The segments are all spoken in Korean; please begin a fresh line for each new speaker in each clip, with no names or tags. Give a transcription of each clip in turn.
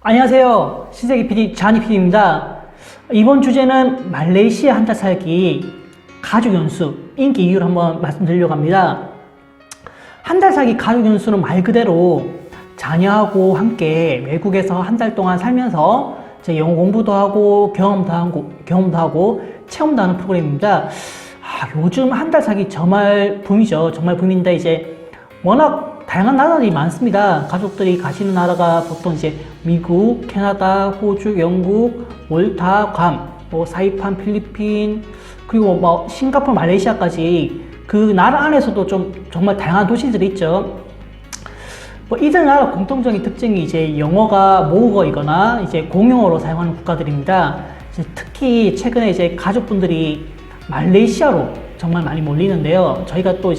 안녕하세요. 신세계 PD 자니 PD입니다. 이번 주제는 말레이시아 한 달 살기 가족 연수 인기 이유를 한번 말씀드리려고 합니다. 한 달 살기 가족 연수는 말 그대로 자녀하고 함께 외국에서 한 달 동안 살면서 영어 공부도 하고 경험도 하고 체험도 하는 프로그램입니다. 요즘 한 달 살기 정말 붐이죠. 정말 붐인데 워낙 다양한 나라들이 많습니다. 가족들이 가시는 나라가 보통 미국, 캐나다, 호주, 영국, 몰타, 괌, 사이판, 필리핀, 그리고 싱가포르, 말레이시아까지 그 나라 안에서도 정말 다양한 도시들이 있죠. 이들 나라 공통적인 특징이 영어가 모국어이거나 공용어로 사용하는 국가들입니다. 특히 최근에 가족분들이 말레이시아로 정말 많이 몰리는데요. 저희가 또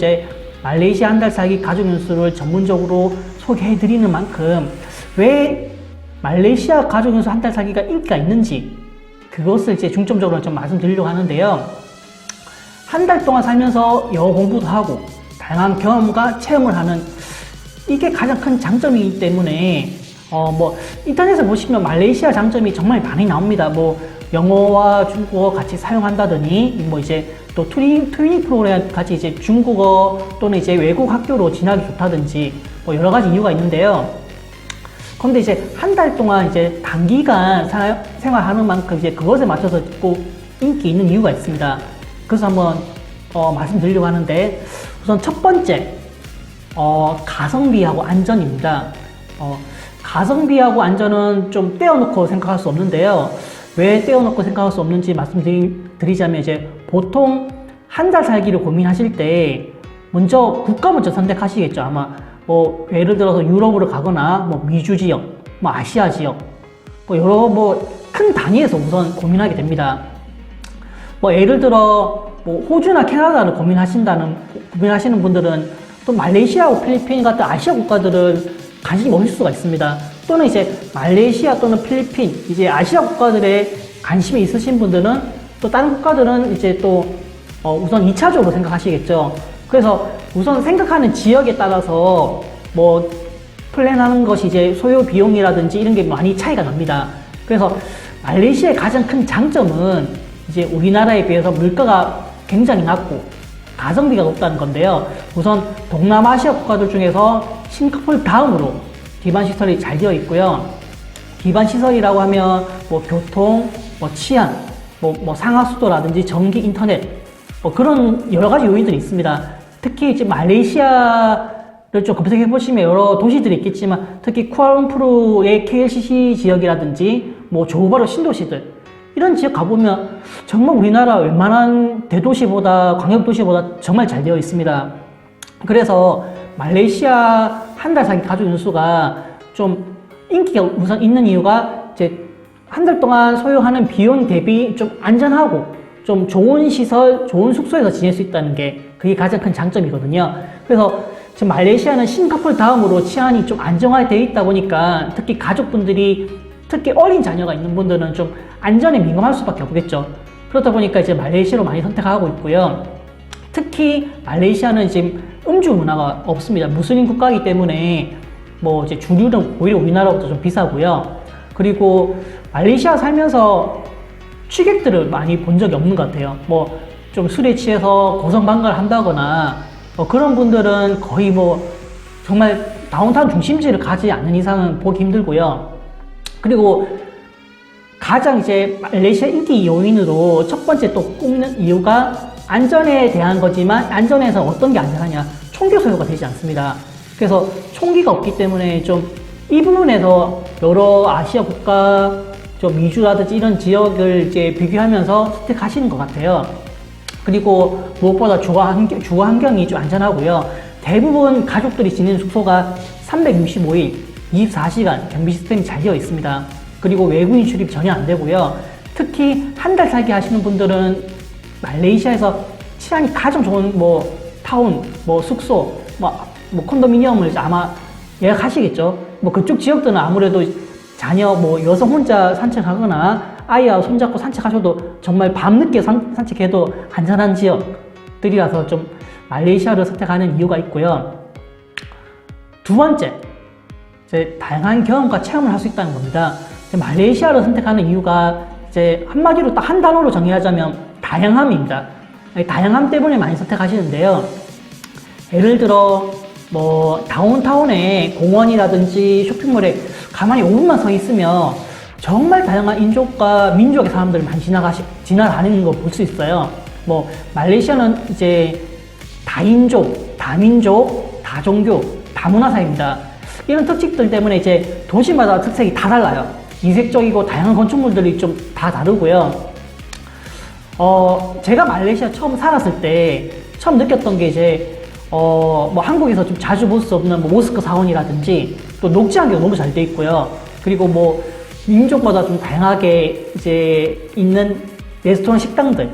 말레이시아 한 달 살기 가족 연수를 전문적으로 소개해 드리는 만큼 왜 말레이시아 가족 연수 한 달 살기가 인기가 있는지 그것을 중점적으로 좀 말씀드리려고 하는데요. 한 달 동안 살면서 영어 공부도 하고 다양한 경험과 체험을 하는 이게 가장 큰 장점이기 때문에 인터넷에 보시면 말레이시아 장점이 정말 많이 나옵니다. 영어와 중국어 같이 사용한다더니 또 트레이닝 프로그램 같이 중국어 또는 외국 학교로 진학이 좋다든지 여러 가지 이유가 있는데요. 그런데 한 달 동안 단기간 생활하는 만큼 그것에 맞춰서 꼭 인기 있는 이유가 있습니다. 그래서 한번 말씀드리려고 하는데, 우선 첫 번째 가성비하고 안전입니다. 가성비하고 안전은 좀 떼어놓고 생각할 수 없는데요. 왜 떼어놓고 생각할 수 없는지 말씀드리자면 보통 한 달 살기를 고민하실 때 국가 먼저 선택하시겠죠. 아마 예를 들어서 유럽으로 가거나 미주 지역, 아시아 지역 여러 큰 단위에서 우선 고민하게 됩니다. 예를 들어 호주나 캐나다를 고민하시는 분들은 또 말레이시아하고 필리핀 같은 아시아 국가들을 관심이 없을 수가 있습니다. 또는 말레이시아 또는 필리핀 아시아 국가들에 관심이 있으신 분들은 또 다른 국가들은 우선 2차적으로 생각하시겠죠. 그래서 우선 생각하는 지역에 따라서 플랜하는 것이 소요 비용이라든지 이런 게 많이 차이가 납니다. 그래서 말레이시아의 가장 큰 장점은 우리나라에 비해서 물가가 굉장히 낮고 가성비가 높다는 건데요. 우선 동남아시아 국가들 중에서 싱가포르 다음으로 기반 시설이 잘 되어 있고요. 기반 시설이라고 하면 교통, 치안, 상하수도라든지 전기, 인터넷 그런 여러 가지 요인들이 있습니다. 특히 말레이시아를 좀 검색해 보시면 여러 도시들이 있겠지만 특히 쿠알라룸푸르의 KLCC 지역이라든지 조호바루 신도시들 이런 지역 가보면 정말 우리나라 웬만한 대도시보다 광역도시보다 정말 잘 되어 있습니다. 그래서 말레이시아 한 달 살기 가족 연수가 좀 인기가 우선 있는 이유가 한 달 동안 소요하는 비용 대비 좀 안전하고 좀 좋은 시설, 좋은 숙소에서 지낼 수 있다는 게 그게 가장 큰 장점이거든요. 그래서 지금 말레이시아는 싱가포르 다음으로 치안이 좀 안정화되어 있다 보니까 특히 가족분들이 특히 어린 자녀가 있는 분들은 좀 안전에 민감할 수밖에 없겠죠. 그렇다 보니까 말레이시아로 많이 선택하고 있고요. 특히 말레이시아는 지금 음주 문화가 없습니다. 무슬림 국가이기 때문에 주류는 오히려 우리나라보다 좀 비싸고요. 그리고 말레이시아 살면서 취객들을 많이 본 적이 없는 것 같아요. 좀 술에 취해서 고성방가를 한다거나 그런 분들은 거의 정말 다운타운 중심지를 가지 않는 이상은 보기 힘들고요. 그리고 가장 말레이시아 인기 요인으로 첫 번째 또 꼽는 이유가 안전에 대한 거지만 안전에서 어떤 게 안전하냐? 총기 소요가 되지 않습니다. 그래서 총기가 없기 때문에 이 부분에서 여러 아시아 국가, 미주라든지 이런 지역을 비교하면서 선택하시는 것 같아요. 그리고 무엇보다 주거 환경이 좀 안전하고요. 대부분 가족들이 지내는 숙소가 365일, 24시간 경비 시스템이 잘 되어 있습니다. 그리고 외국인 출입 전혀 안 되고요. 특히 한 달 살기 하시는 분들은 말레이시아에서 치안이 가장 좋은 타운, 숙소, 콘도미니엄을 아마 예약하시겠죠. 그쪽 지역들은 아무래도 자녀, 여성 혼자 산책하거나 아이와 손잡고 산책하셔도 정말 밤늦게 산책해도 안전한 지역들이라서 말레이시아를 선택하는 이유가 있고요. 두 번째, 이제 다양한 경험과 체험을 할 수 있다는 겁니다. 말레이시아를 선택하는 이유가 이제 한마디로 딱 한 단어로 정의하자면 다양함입니다. 다양함 때문에 많이 선택하시는데요. 예를 들어 뭐 다운타운에 공원이라든지 쇼핑몰에 가만히 5분만 서 있으면 정말 다양한 인종과 민족의 사람들이 많이 지나다니는 거 볼 수 있어요. 뭐 말레이시아는 이제 다인종, 다민족, 다종교, 다문화사입니다. 이런 특징들 때문에 이제 도시마다 특색이 다 달라요. 이색적이고 다양한 건축물들이 좀 다 다르고요. 제가 말레이시아 처음 살았을 때 처음 느꼈던 게 이제 뭐 한국에서 좀 자주 볼 수 없는 뭐 모스크 사원이라든지 또 녹지 환경 너무 잘 돼 있고요. 그리고 뭐 민족마다 좀 다양하게 이제 있는 레스토랑 식당들,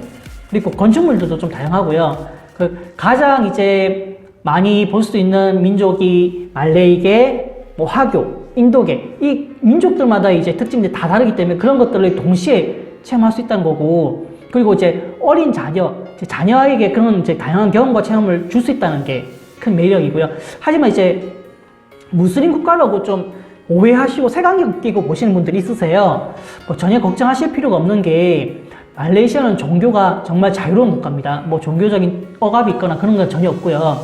그리고 건축물들도 좀 다양하고요. 그 가장 이제 많이 볼 수 있는 민족이 말레이계, 뭐 화교, 인도계, 이 민족들마다 이제 특징들이 다 다르기 때문에 그런 것들을 동시에 체험할 수 있다는 거고, 그리고 이제 어린 자녀에게 그런 이제 다양한 경험과 체험을 줄 수 있다는 게 큰 매력이고요. 하지만 이제 무슬림 국가라고 좀 오해하시고 색안경 끼고 보시는 분들이 있으세요. 뭐 전혀 걱정하실 필요가 없는 게 말레이시아는 종교가 정말 자유로운 국가입니다. 뭐 종교적인 억압이 있거나 그런 건 전혀 없고요.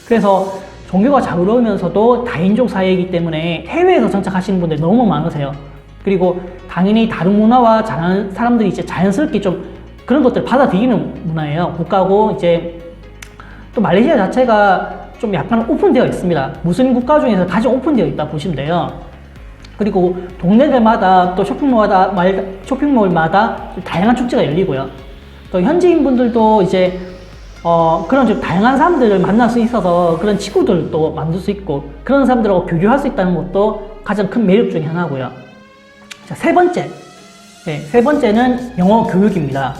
그래서 종교가 자유로우면서도 다인종 사회이기 때문에 해외에서 정착하시는 분들이 너무 많으세요. 그리고 당연히 다른 문화와 잘하는 사람들이 이제 자연스럽게 좀 그런 것들을 받아들이는 문화예요. 국가고 이제 또 말레이시아 자체가 좀 약간 오픈되어 있습니다. 무슬림 국가 중에서 가장 오픈되어 있다 보시면 돼요. 그리고 동네들마다 또 쇼핑몰마다 다양한 축제가 열리고요. 또 현지인 분들도 이제 그런 좀 다양한 사람들을 만날 수 있어서 그런 친구들도 만들 수 있고 그런 사람들하고 교류할 수 있다는 것도 가장 큰 매력 중에 하나고요. 자, 세 번째는 영어 교육입니다.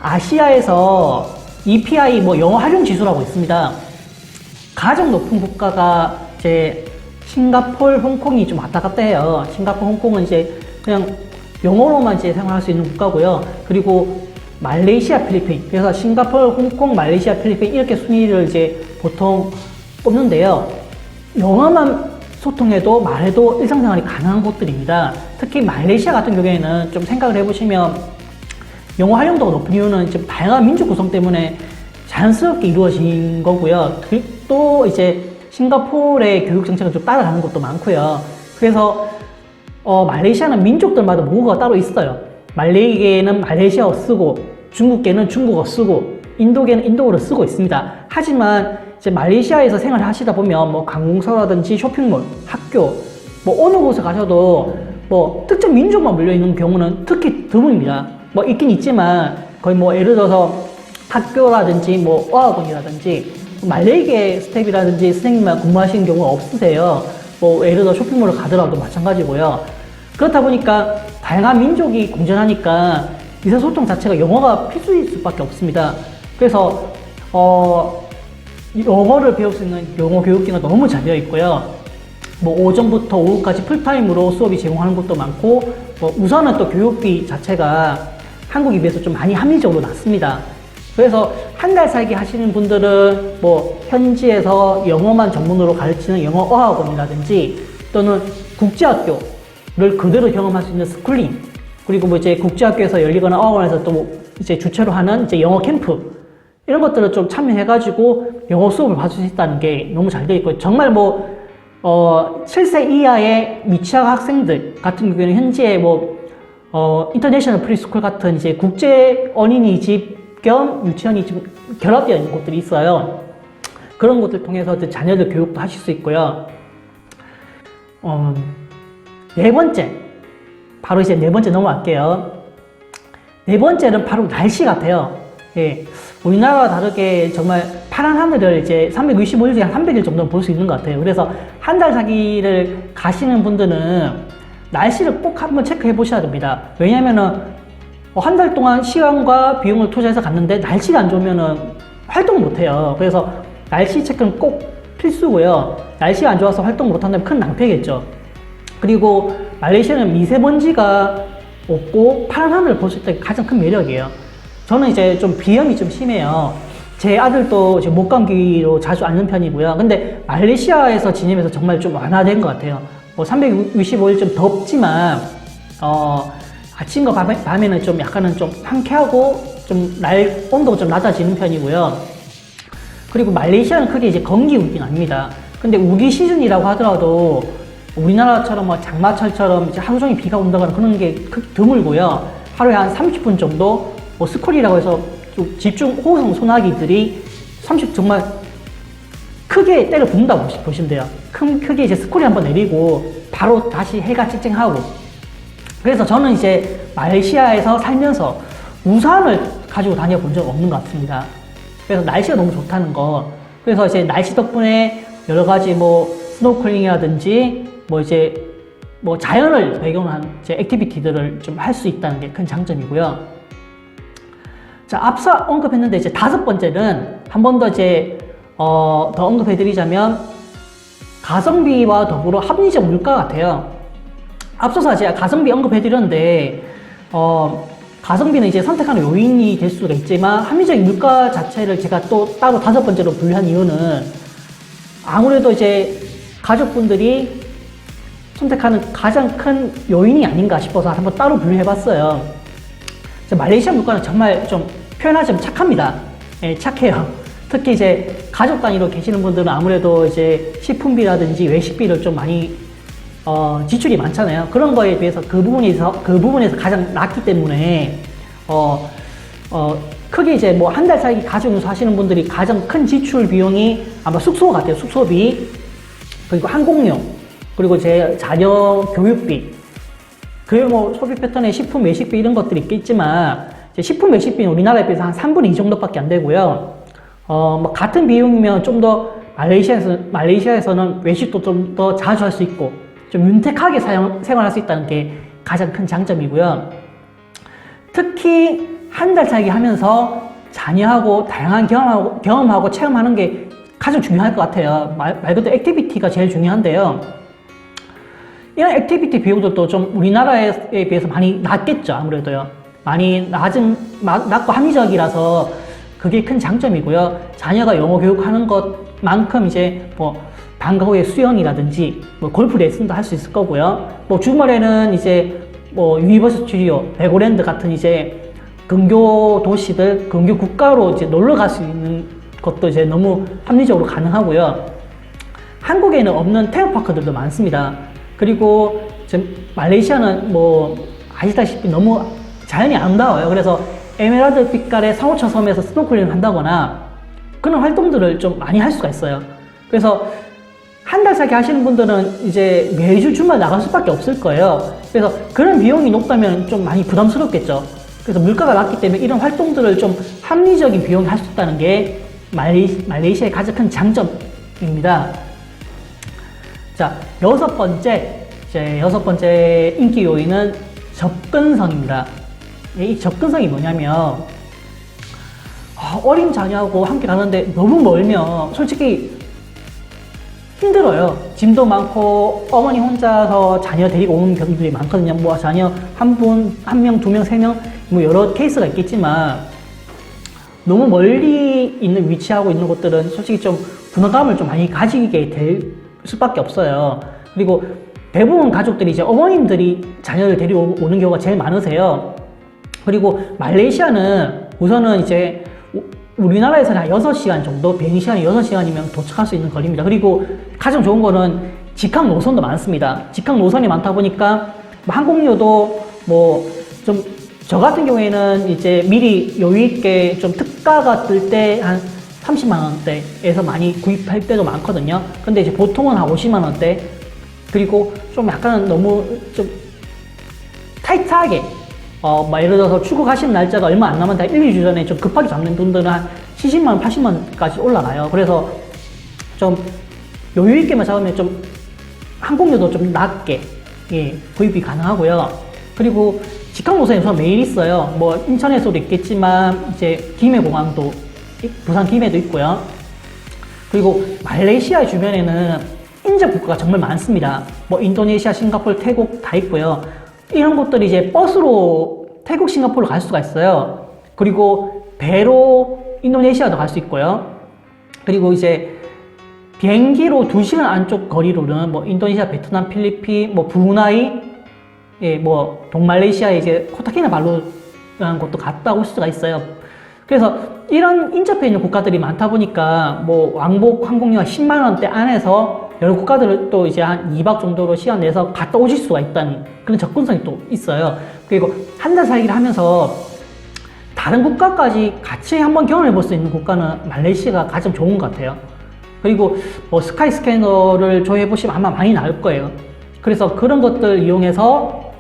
아시아에서 EPI 뭐 영어 활용 지수라고 있습니다. 가장 높은 국가가 이제 싱가포르, 홍콩이 좀 왔다 갔다 해요. 싱가포르, 홍콩은 이제 그냥 영어로만 이제 생활할 수 있는 국가고요. 그리고 말레이시아, 필리핀. 그래서 싱가포르, 홍콩, 말레이시아, 필리핀 이렇게 순위를 이제 보통 뽑는데요. 영어만 소통해도 말해도 일상생활이 가능한 곳들입니다. 특히 말레이시아 같은 경우에는 좀 생각을 해보시면 영어 활용도가 높은 이유는 좀 다양한 민족 구성 때문에 자연스럽게 이루어진 거고요. 또 이제 싱가포르의 교육 정책을 좀 따라가는 것도 많고요. 그래서 말레이시아는 민족들마다 모국어가 따로 있어요. 말레이계는 말레이시아어 쓰고 중국계는 중국어 쓰고 인도계는 인도어를 쓰고 있습니다. 하지만 이제 말레이시아에서 생활을 하시다 보면 뭐 관공서라든지 쇼핑몰, 학교 뭐 어느 곳에 가셔도 뭐 특정 민족만 몰려 있는 경우는 특히 드뭅니다. 뭐 있긴 있지만 거의 뭐 예를 들어서 학교라든지 뭐 어학원이라든지 말레이계 스텝이라든지 선생님만 근무하시는 경우가 없으세요. 뭐 예를 들어 쇼핑몰을 가더라도 마찬가지고요. 그렇다 보니까 다양한 민족이 공존하니까 의사소통 자체가 영어가 필수일 수밖에 없습니다. 그래서 영어를 배울 수 있는 영어 교육기가 너무 잘 되어 있고요. 뭐 오전부터 오후까지 풀타임으로 수업이 제공하는 것도 많고 뭐 우선은 또 교육비 자체가 한국에 비해서 좀 많이 합리적으로 낮습니다. 그래서 한 달 살기 하시는 분들은 뭐 현지에서 영어만 전문으로 가르치는 영어 어학원이라든지 또는 국제학교를 그대로 경험할 수 있는 스쿨링, 그리고 뭐 이제 국제학교에서 열리거나 어학원에서 또 이제 주최로 하는 이제 영어 캠프 이런 것들을 좀 참여해가지고 영어 수업을 받을 수 있다는 게 너무 잘 되어 있고, 정말 뭐 7세 이하의 미취학 학생들 같은 경우에는 현지에 뭐 인터내셔널 프리스쿨 같은 이제 국제 어린이집 겸 유치원이 좀 결합되어 있는 곳들이 있어요. 그런 곳들 통해서 자녀들 교육도 하실 수 있고요. 네 번째, 바로 이제 네 번째 넘어갈게요. 네 번째는 바로 날씨 같아요. 예, 우리나라와 다르게 정말 파란 하늘을 이제 365일 중에 한 300일 정도는 볼 수 있는 것 같아요. 그래서 한 달 살기를 가시는 분들은 날씨를 꼭 한번 체크해 보셔야 됩니다. 왜냐면은 한 달 동안 시간과 비용을 투자해서 갔는데 날씨가 안 좋으면은 활동을 못 해요. 그래서 날씨 체크는 꼭 필수고요. 날씨가 안 좋아서 활동 못 한다면 큰 낭패겠죠. 그리고 말레이시아는 미세먼지가 없고 파란 하늘을 볼 수 있다는 게 가장 큰 매력이에요. 저는 이제 좀 비염이 좀 심해요. 제 아들도 목감기로 자주 앓는 편이고요. 근데 말레이시아에서 지내면서 정말 좀 완화된 것 같아요. 뭐 365일 좀 덥지만 아침과 밤에는 좀 약간은 좀 상쾌하고 좀 온도가 좀 낮아지는 편이고요. 그리고 말레이시아는 크게 이제 건기 우기는 아닙니다. 근데 우기 시즌이라고 하더라도 우리나라처럼 뭐 장마철처럼 이제 하루 종일 비가 온다거나 그런 게 드물고요. 하루에 한 30분 정도 뭐 스콜이라고 해서 좀 집중 호우성 소나기들이 정말 크게 때려 붓는다고 보시면 돼요. 크게 이제 스콜이 한번 내리고 바로 다시 해가 쨍쨍하고. 그래서 저는 이제 말레이시아에서 살면서 우산을 가지고 다녀본 적 없는 것 같습니다. 그래서 날씨가 너무 좋다는 거. 그래서 이제 날씨 덕분에 여러 가지 뭐 스노클링이라든지 뭐 자연을 배경으로 한 이제 액티비티들을 좀 할 수 있다는 게 큰 장점이고요. 자, 앞서 언급했는데 이제 5번째는 한 번 더 이제 더 언급해드리자면 가성비와 더불어 합리적 물가 같아요. 앞서서 제가 가성비 언급해드렸는데 가성비는 이제 선택하는 요인이 될 수가 있지만 합리적인 물가 자체를 제가 또 따로 5번째로 분류한 이유는 아무래도 이제 가족분들이 선택하는 가장 큰 요인이 아닌가 싶어서 한번 따로 분류해봤어요. 말레이시아 물가는 정말 좀 표현하자면 착합니다. 예, 착해요. 특히 이제 가족 단위로 계시는 분들은 아무래도 이제 식품비라든지 외식비를 좀 많이 지출이 많잖아요. 그런 거에 비해서 그 부분에서 가장 낮기 때문에 크게 이제 뭐 한 달 살기 가족으로 사시는 분들이 가장 큰 지출 비용이 아마 숙소 같아요. 숙소비, 그리고 항공료, 그리고 제 자녀 교육비, 그리고 뭐 소비 패턴에 식품 외식비 이런 것들이 있겠지만 식품 외식비는 우리나라에 비해서 한 3분의 2 정도밖에 안 되고요. 뭐 같은 비용이면 좀 더 말레이시아에서는 외식도 좀 더 자주 할 수 있고 좀 윤택하게 생활할 수 있다는 게 가장 큰 장점이고요. 특히 한 달 살기 하면서 자녀하고 다양한 경험하고 체험하는 게 가장 중요할 것 같아요. 말 그대로 액티비티가 제일 중요한데요. 이런 액티비티 비용들도 좀 우리나라에 비해서 많이 낮겠죠. 아무래도요. 많이 낮고 합리적이라서 그게 큰 장점이고요. 자녀가 영어 교육하는 것만큼 이제 뭐 방과 후에 수영이라든지 뭐 골프 레슨도 할 수 있을 거고요. 뭐 주말에는 이제 뭐 유니버설 스튜디오, 레고랜드 같은 이제 근교 도시들, 근교 국가로 이제 놀러 갈 수 있는 것도 이제 너무 합리적으로 가능하고요. 한국에는 없는 테마파크들도 많습니다. 그리고 지금 말레이시아는 뭐 아시다시피 너무 자연이 아름다워요. 그래서 에메랄드 빛깔의 상호차 섬에서 스노클링을 한다거나 그런 활동들을 좀 많이 할 수가 있어요. 그래서 한 달 살기 하시는 분들은 이제 매주 주말 나갈 수밖에 없을 거예요. 그래서 그런 비용이 높다면 좀 많이 부담스럽겠죠. 그래서 물가가 낮기 때문에 이런 활동들을 좀 합리적인 비용에 할 수 있다는 게 말레이시아의 가장 큰 장점입니다. 자, 여섯 번째 인기 요인은 접근성입니다. 이 접근성이 뭐냐면 어린 자녀하고 함께 가는데 너무 멀면 솔직히 힘들어요. 짐도 많고 어머니 혼자서 자녀 데리고 오는 경우들이 많거든요. 뭐 자녀 한 명, 두 명, 세 명, 뭐 여러 케이스가 있겠지만 너무 멀리 있는 위치하고 있는 곳들은 솔직히 좀 부담감을 좀 많이 가지게 될 수밖에 없어요. 그리고 대부분 가족들이 이제 어머님들이 자녀를 데리고 오는 경우가 제일 많으세요. 그리고 말레이시아는 우선은 이제 우리나라에서는 한 6시간 정도, 비행시간이 6시간이면 도착할 수 있는 거리입니다. 그리고 가장 좋은 거는 직항 노선도 많습니다. 직항 노선이 많다 보니까 항공료도 뭐 좀 저 같은 경우에는 이제 미리 여유있게 좀 특가가 뜰 때 한 30만원대에서 많이 구입할 때도 많거든요. 근데 이제 보통은 한 50만원대, 그리고 좀 약간 너무 좀 타이트하게 예를 들어서 출국하시는 날짜가 얼마 안 남았는데 1, 2주 전에 좀 급하게 잡는 분들은 한 70만원, 80만원까지 올라가요. 그래서 좀 여유있게만 잡으면 좀 항공료도 좀 낮게 구입이 가능하고요. 그리고 직항 노선이 우선 매일 있어요. 뭐 인천에서도 있겠지만 이제 김해공항도, 부산 김해도 있고요. 그리고 말레이시아 주변에는 인접 국가가 정말 많습니다. 뭐 인도네시아, 싱가포르, 태국 다 있고요. 이런 곳들이 이제 버스로 태국, 싱가포르로 갈 수가 있어요. 그리고 배로 인도네시아도 갈 수 있고요. 그리고 이제 비행기로 2시간 안쪽 거리로는 뭐 인도네시아, 베트남, 필리핀, 뭐 브루나이, 예, 뭐 동말레이시아의 이제 코타키나발루라는 곳도 갔다 올 수가 있어요. 그래서 이런 인접해 있는 국가들이 많다 보니까 뭐 왕복 항공료가 10만 원대 안에서 여러 국가들을 또 이제 한 2박 정도로 시간 내서 갔다 오실 수가 있다는 그런 접근성이 또 있어요. 그리고 한 달 살기를 하면서 다른 국가까지 같이 한번 경험해 볼 수 있는 국가는 말레이시아가 가장 좋은 것 같아요. 그리고 뭐 스카이 스캐너를 조회해 보시면 아마 많이 나올 거예요. 그래서 그런 것들 이용해서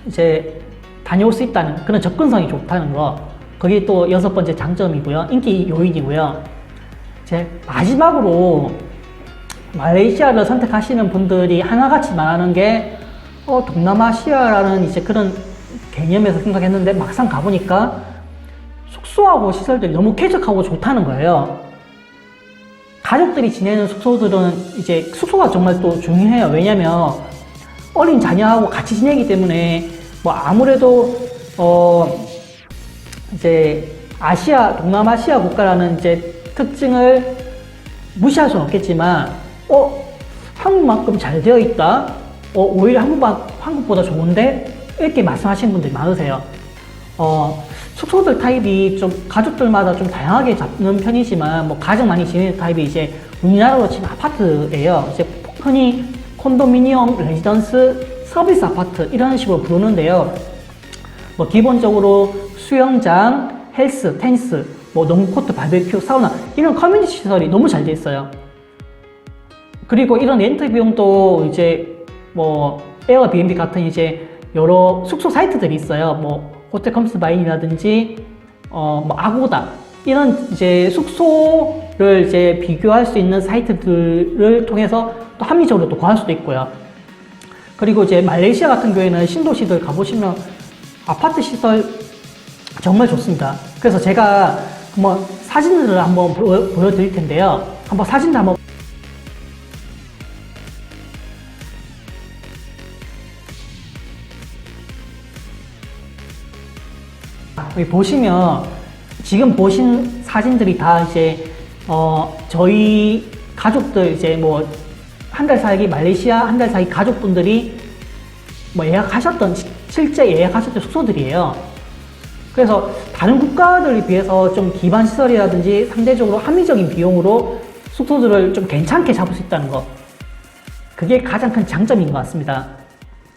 이제 다녀올 수 있다는 그런 접근성이 좋다는 거. 그게 또 6번째 장점이고요. 인기 요인이고요. 이제 마지막으로 말레이시아를 선택하시는 분들이 하나같이 말하는 게 동남아시아라는 이제 그런 개념에서 생각했는데 막상 가보니까 숙소하고 시설들이 너무 쾌적하고 좋다는 거예요. 가족들이 지내는 숙소들은 이제 숙소가 정말 또 중요해요. 왜냐면 어린 자녀하고 같이 지내기 때문에 뭐 아무래도 이제 동남아시아 국가라는 이제 특징을 무시할 수는 없겠지만 한국만큼 잘 되어 있다. 오히려 한국보다 좋은데 이렇게 말씀하시는 분들이 많으세요. 숙소들 타입이 좀 가족들마다 좀 다양하게 잡는 편이지만 뭐 가장 많이 지내는 타입이 이제 우리나라로 치면 아파트예요. 이제 흔히 콘도미니엄, 레지던스, 서비스 아파트 이런 식으로 부르는데요. 뭐 기본적으로 수영장, 헬스, 테니스, 뭐 농구코트, 바베큐, 사우나 이런 커뮤니티 시설이 너무 잘 돼 있어요. 그리고 이런 렌트 비용도 이제 뭐 에어비앤비 같은 이제 여러 숙소 사이트들이 있어요. 뭐 호텔컴스바인이라든지 뭐 아고다 이런 이제 숙소를 이제 비교할 수 있는 사이트들을 통해서 또 합리적으로 또 구할 수도 있고요. 그리고 이제 말레이시아 같은 경우에는 신도시들 가보시면 아파트 시설 정말 좋습니다. 그래서 제가 한번 사진을 한번 보여드릴 텐데요. 한번 사진을 한번 여기 보시면 지금 보신 사진들이 다 이제 저희 가족들 이제 뭐 한 달 살기 말레이시아 한 달 살기 가족분들이 뭐 실제 예약하셨던 숙소들이에요. 그래서 다른 국가들에 비해서 좀 기반 시설이라든지 상대적으로 합리적인 비용으로 숙소들을 좀 괜찮게 잡을 수 있다는 거. 그게 가장 큰 장점인 것 같습니다.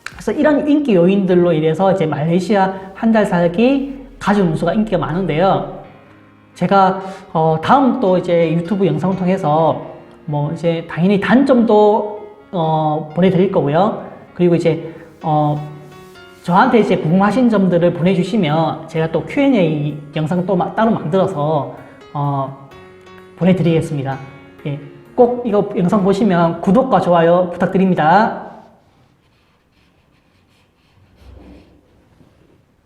그래서 이런 인기 요인들로 인해서 이제 말레이시아 한 달 살기 가족 운수가 인기가 많은데요. 제가 다음 또 이제 유튜브 영상을 통해서 뭐 이제 당연히 단점도 보내드릴 거고요. 그리고 이제 저한테 이제 궁금하신 점들을 보내주시면 제가 또 Q&A 영상 또 따로 만들어서 보내드리겠습니다. 예, 꼭 이거 영상 보시면 구독과 좋아요 부탁드립니다.